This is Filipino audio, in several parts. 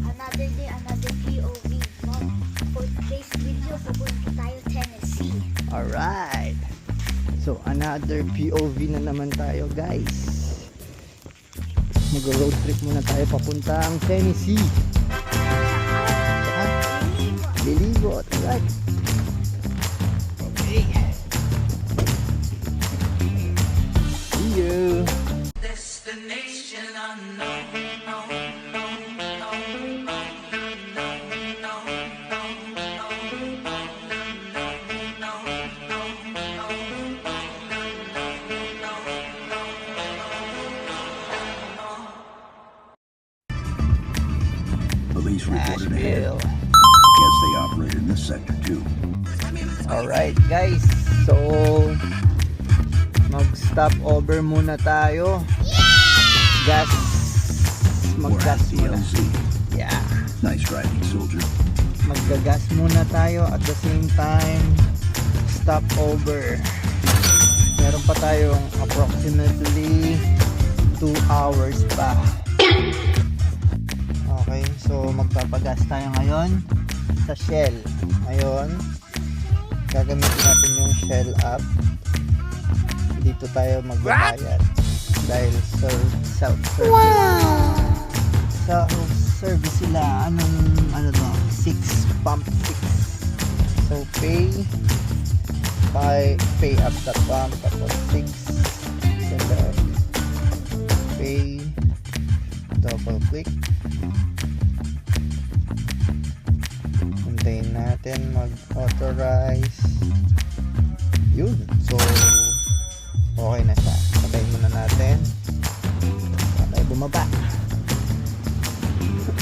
Another day, another POV vlog. For today's video, pupunta tayo Tennessee. Alright. So, another POV na naman tayo, guys. Mag-road trip muna tayo papuntang Tennessee. Saan? Liligo. Alright. Okay. See you. Destination unknown. Police reported ahead. Nashville. Guess they operate in this sector too. Alright, guys. So, mag-stop over muna tayo. Gas. We're at Mag-gas muna. TLC. Yeah. Nice driving, soldier. Maggagas muna tayo at the same time stop over. Meron pa tayong approximately 2 hours pa. Okay, so magpapagas tayo ngayon sa Shell. Ngayon, gagamitin natin yung Shell app. Dito tayo magbabayad dahil self-service. Self-service sila. Ano to? 6 pump 6. So pay up the pump, tapos 6 select, pay, double click, hintayin natin mag authorize. Yun, so okay na siya. Patayin muna natin para bumaba.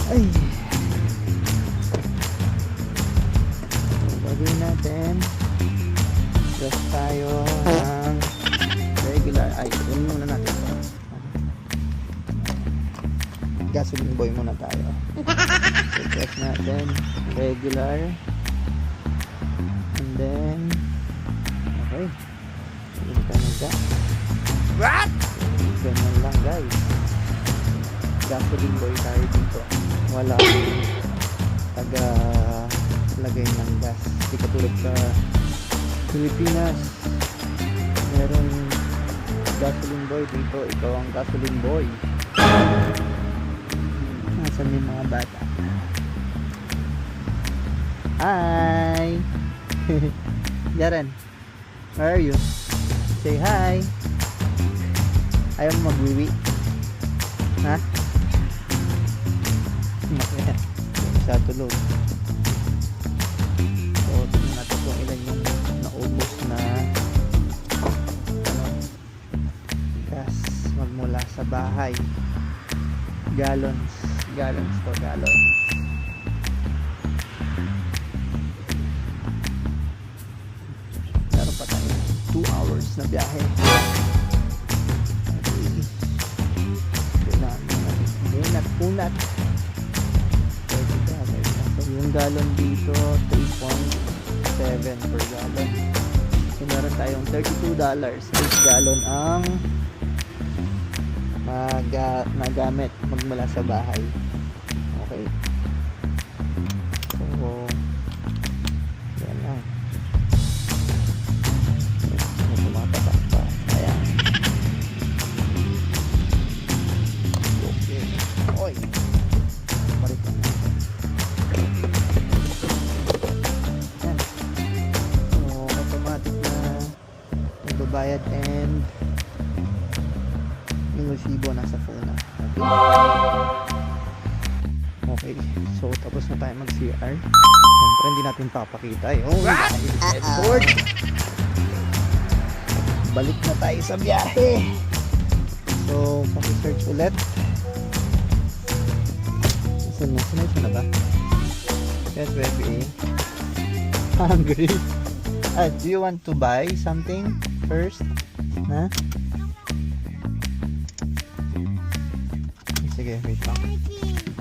Ay, gagawin natin, just tayo ng regular. Ay, yun muna natin ito. Gasoline boy muna tayo. So press natin regular, and then okay, yun ka na gas. What? Ganyan lang, guys. Gasoline boy tayo dito. Wala taga lagay ng gas. Hindi katulad sa Pilipinas, meron gasoline boy. Dito ikaw ang gasoline boy. Nasaan yung mga bata? Hi! Jaren, where are you? Say hi! Ayaw mo magwiwi? Ha? Sa tulog. So, tignan natin kung ilan yung naubos na gas magmula sa bahay. Gallons to gallons. Meron pa tayo 2 hours na biyahe. Unat. So, yung gallon dito 3.7 per gallon. So, meron tayong $32 each gallon ang nagamit magmula sa bahay. Okay, so yan lang. Tumatatak pa. Ayan. Okay. Oy, balik lang natin. Yan. So automatic na magbabayad and yung resibo nasa phone na. Okay, so tapos na tayo mag CR. Siyempre hindi natin papakita yung headboard. Balik na tayo sa biyahe. So paki-search ulit. Sunod na ba? Yes, baby. Hungry. Do you want to buy something first? Na? Sige, wait lang.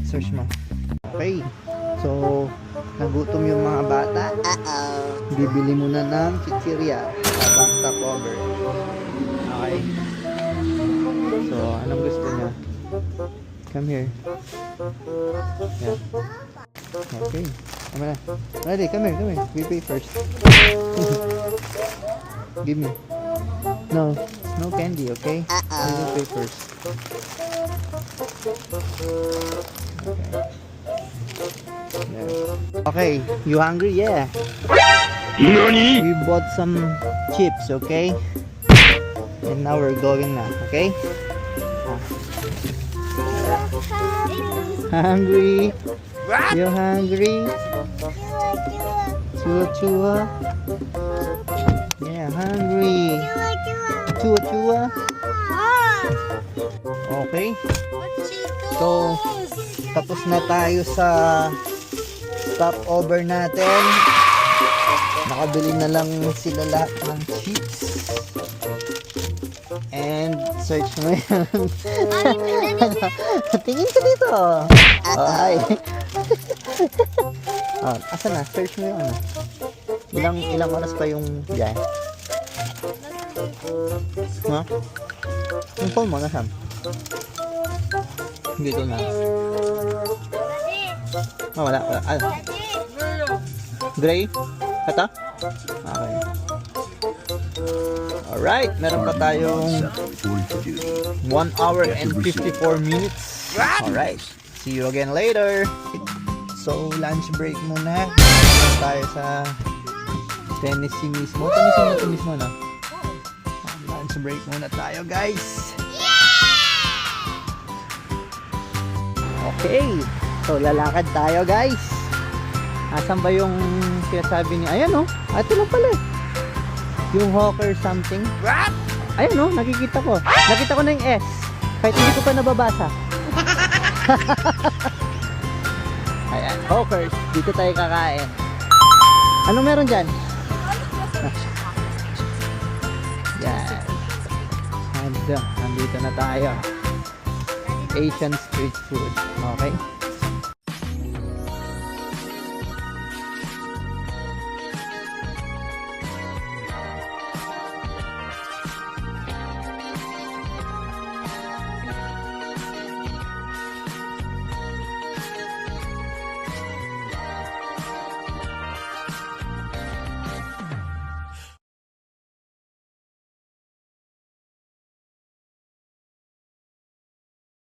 Search mo. Okay. So, nagutom yung mga bata. Bibili muna ng chichirya habang stop over. Okay. So, anong gusto niya? Come here. Yeah. Okay. Come on. Ready, come here. We pay first. Give me. No candy, okay? We will pay first. Okay, you hungry? Yeah. We bought some chips, okay? And now we're going na, okay? Hungry? You hungry? Chua. Yeah, hungry. Chua. Okay. So, tapos na tayo sa stopover natin. Nakabili na lang sila lahat ng chips. And search mo yan. Tingin ka dito. Oh, hi. Oh, asa na? Search mo yung ano. Ilang oras pa yung biyahe? Ha? Yung phone mo, nasaan? Dito na. Oh, wala. Gray? Ito? Okay. Alright, meron pa tayong 1 hour and 54 minutes. Alright, see you again later. So, lunch break muna. Meron tayo sa Tennessee mismo. Tennessee mismo na. Lunch break muna tayo, guys. Okay, so lalakad tayo, guys. Asan ba yung sinasabi niya? Ayan, oh. Ito lang pala. Yung hawker something. Ayan, oh. Nakikita ko. Nakita ko na yung S. Kahit hindi ko pa nababasa. Ayan, hawkers. Dito tayo kakain. Anong meron dyan? Yan. Nandito na tayo. Asian street food. Okay?